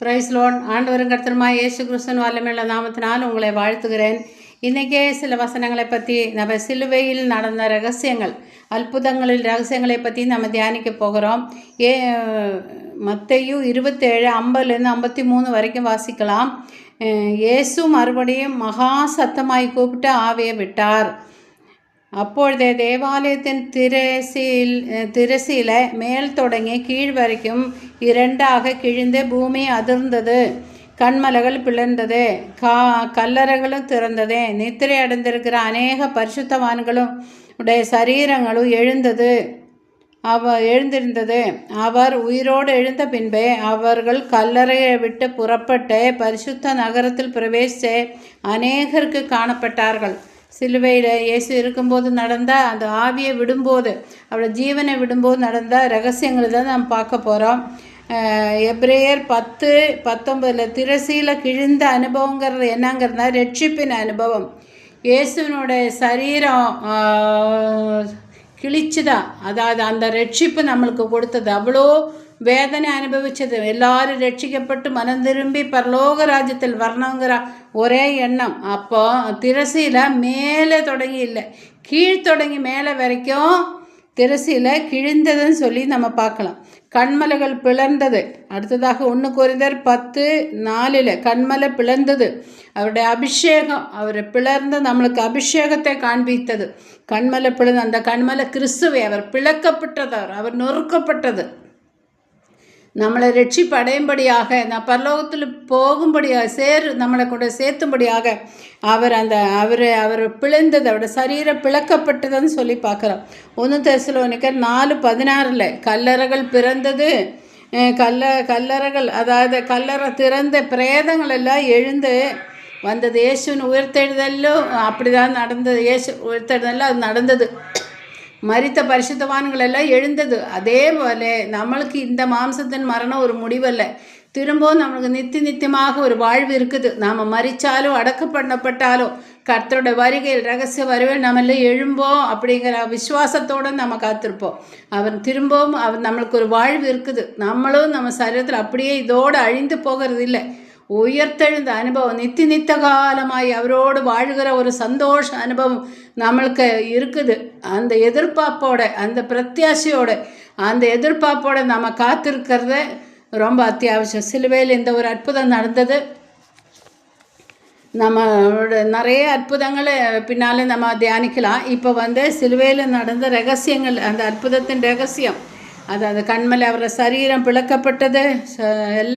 Price loan ஆண்டவரும் கர்த்தருமாய் இயேசு கிறிஸ்துவின் வல்லமையுள்ள நாமத்தினால் உங்களை வாழ்த்துகிறேன். இன்றைக்கே சில வசனங்களை பற்றி நம்ம சிலுவையில் நடந்த ரகசியங்கள், அற்புதங்களில் ரகசியங்களை பற்றி நம்ம தியானிக்க போகிறோம். மத்தேயு 27 50-53 வரைக்கும் வாசிக்கலாம். இயேசு மறுபடியும் மகா சத்தமாய் கூப்பிட்டு ஆவியை விட்டார். அப்பொழுதே தேவாலயத்தின் திரசீல மேல் தொடங்கி கீழ் வரைக்கும் இரண்டாக கிழிந்து பூமி அதிர்ந்தது. கண்மலைகள் பிளர்ந்தது, கல்லறைகளும் திறந்தது. நித்திரை அடைந்திருக்கிற அநேக பரிசுத்தவான்களும் உடைய சரீரங்களும் எழுந்திருந்தது. அவர் உயிரோடு எழுந்த பின்பே அவர்கள் கல்லறையை விட்டு புறப்பட்டு பரிசுத்த நகரத்தில் பிரவேசித்து அநேகருக்கு காணப்பட்டார்கள். சிலுவையில் இயேசு இருக்கும்போது நடந்த அந்த ஆவியை விடும்போது, அவரோட ஜீவனை விடும்போது நடந்த ரகசியங்களை தான் நம்ம பார்க்க போகிறோம். எபிரேயர் 10:19 திரசீல கிழிந்த அனுபவங்கிறது என்னங்கிறதுனா ரட்சிப்பின் அனுபவம். இயேசுவினுடைய சரீரம் கிழிச்சுதான், அதாவது அந்த ரட்சிப்பு நம்மளுக்கு கொடுத்தது. அவ்வளோ வேதனை அனுபவித்தது. எல்லாரும் ரட்சிக்கப்பட்டு மனம் திரும்பி பரலோக ராஜ்யத்தில் வரணுங்கிற ஒரே எண்ணம். அப்போ திரசீல மேலே தொடங்கி இல்லை, கீழ் தொடங்கி மேலே வரைக்கும் திரசீல கிழிந்ததுன்னு சொல்லி நம்ம பார்க்கலாம். கண்மலைகள் பிளர்ந்தது. அடுத்ததாக 1 கொரிந்தியர் 10:4 கண்மலை பிளர்ந்தது. அவருடைய அபிஷேகம், அவர் பிளர்ந்து நம்மளுக்கு அபிஷேகத்தை காண்பித்தது. கண்மலை பிளர்ந்து, அந்த கண்மலை கிறிஸ்துவை, அவர் பிளக்கப்பட்டது, அவர் நொறுக்கப்பட்டது. நம்மளை ரட்சிப்பு அடையும்படியாக, நான் பரலோகத்தில் போகும்படியாக நம்மளை கூட சேர்த்தும்படியாக அவர் பிளந்தது, அவரோட சரீரம் பிளக்கப்பட்டதுன்னு சொல்லி பார்க்குறோம். 1 தெசலோனிக்கர் 4:16 கல்லறைகள் பிறந்தது. கல்லறைகள், அதாவது கல்லறை திறந்த பிரேதங்கள் எல்லாம் எழுந்து வந்தது. இயேசுவின் உயிர்த்தெழுதலும் அப்படி தான் நடந்தது. இயேசு உயிர்த்தெழுதலும் அது நடந்தது. மரித்த பரிசுத்தவான்கள் எல்லாம் எழுந்தது. அதே போல நம்மளுக்கு இந்த மாம்சத்தின் மரணம் ஒரு முடிவல்ல. திரும்பவும் நம்மளுக்கு நித்தியமாக ஒரு வாழ்வு இருக்குது. நாம் மரித்தாலும் அடக்கம் பண்ணப்பட்டாலும் கர்த்தரோட வருகையில் ரகசிய வருகையில் நம்ம எல்லாம் எழும்போம் அப்படிங்கிற விசுவாசத்தோடு நம்ம காத்திருப்போம். திரும்பவும் நம்மளுக்கு ஒரு வாழ்வு இருக்குது. நம்மளும் நம்ம சரீரத்தில் அப்படியே இதோடு அழிந்து போகிறது இல்லை. உயர்த்தெழுந்த அனுபவம், நித்திய காலமாய் அவரோடு வாழ்கிற ஒரு சந்தோஷ அனுபவம் நம்மளுக்கு இருக்குது. அந்த எதிர்பார்ப்போட, அந்த பிரத்யாசையோட, அந்த எதிர்பார்ப்போட நம்ம காத்திருக்கிறது ரொம்ப அத்தியாவசியம். சிலுவையில் இந்த ஒரு அற்புதம் நடந்தது. நம்மளோட நிறைய அற்புதங்களை பின்னால் நம்ம தியானிக்கலாம். இப்போ சிலுவையில் நடந்த ரகசியங்கள், அந்த அற்புதத்தின் ரகசியம், அதாவது கண்மலை அவர சரீரம் பிளக்கப்பட்டது.